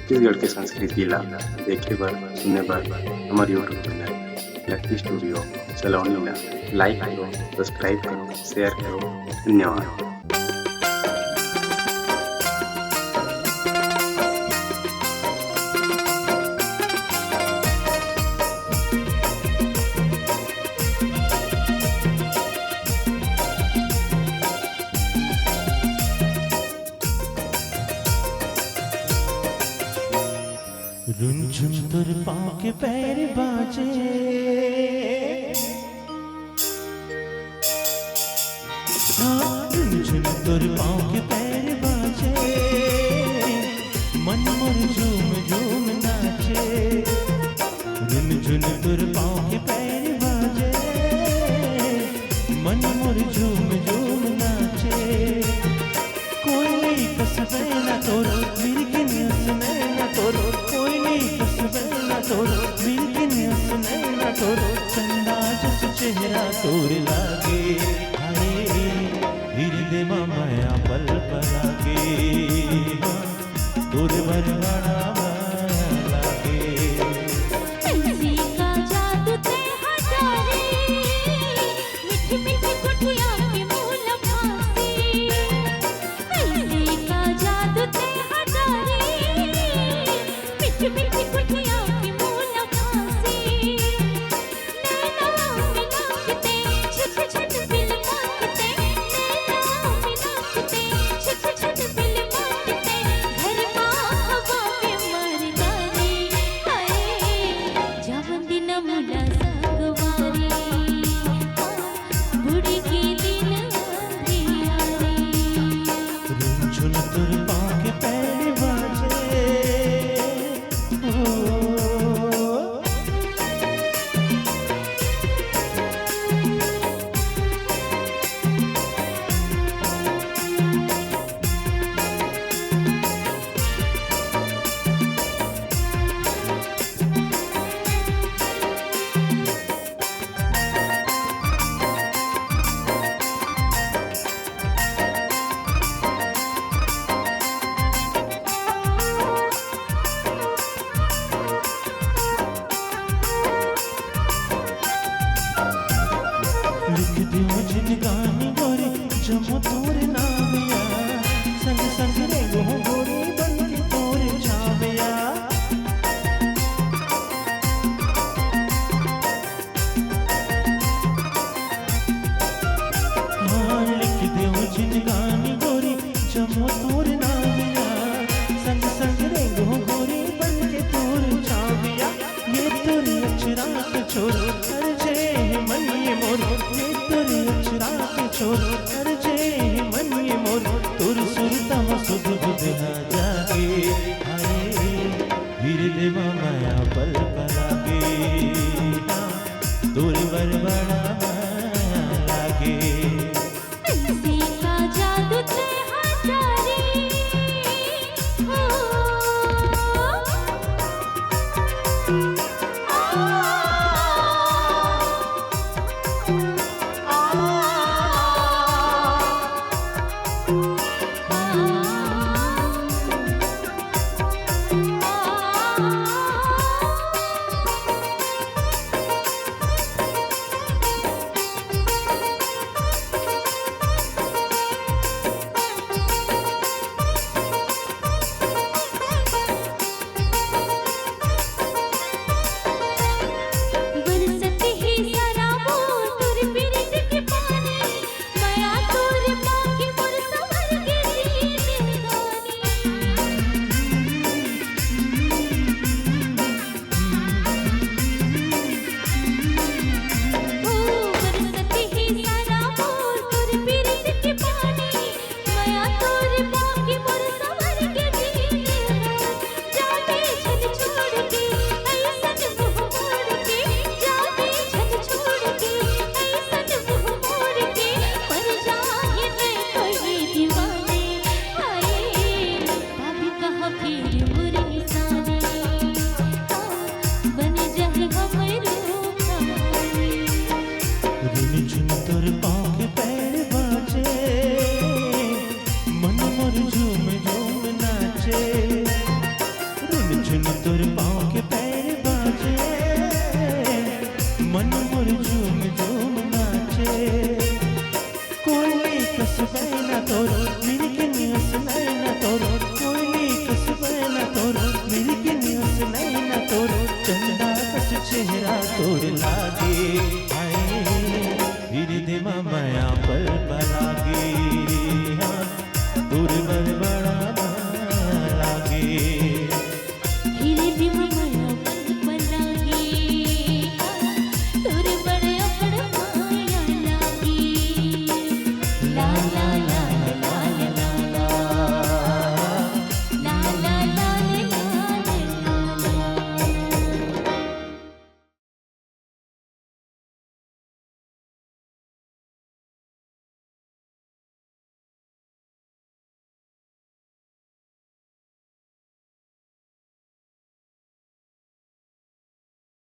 छत्तीसगढ़ के संस्कृति ला देखे बर सुने बर हमार यूट्यूब चैनल लकी स्टूडियो सलोनी ला लाइक करो, सब्सक्राइब करो, शेयर करो। धन्यवाद। रुनझुन तुर पाँव के पैर बाजे, हाँ रुनझुन तुर पाँव के पैर बाजे, मन मोर झूम झूम नाचे। रुनझुन तुर पाँव के पैर बाजे, मन मोर झूम झूम नाचे। कोई कसबे न तोरो मिर्गिन सुने न तोरो, कोई कसबे तोरो मिर्गिन सुने न तोरो। चंदा जस चेहरा तोर लागे, हाय हृदय माया पल पलागे। तोर बर बड़ा माया लागे। तुलसी का जादू ते हजारे, मीठी मीठी गुठिया के मूल फांसी। तुलसी का जादू ते हजारे, मीठी मीठी गुठिया के मूल फांसी। नैना मिलाते छट छट दिल मांगते, नैना मिलाते छट छट दिल मांगते। घर हवा पे मर गारी, हाय जवन दिन मुला संगवारी। बुढ़ी के दिन दियारी। रुनझुन तुर पाँव के पैर बाजे, ओ लिख दियो जिनगानी गोरी जमो तोर नामिया। संग संग रे गोरी बन के तोर छाविया। हाँ लिख दियो जिनगानी गोरी जमो तोर नामिया। संग संग रे गोरी बन के तोर छाविया। ये तोरी अचरात छोरो कर जे मन ये मोरो, ये तोरी अचरात छोरो कर जे मन ये मोरो। तुर सुरता सुध बुध ना जागे, हाय हृदय माया पल पलागे। तुर बर बड़ा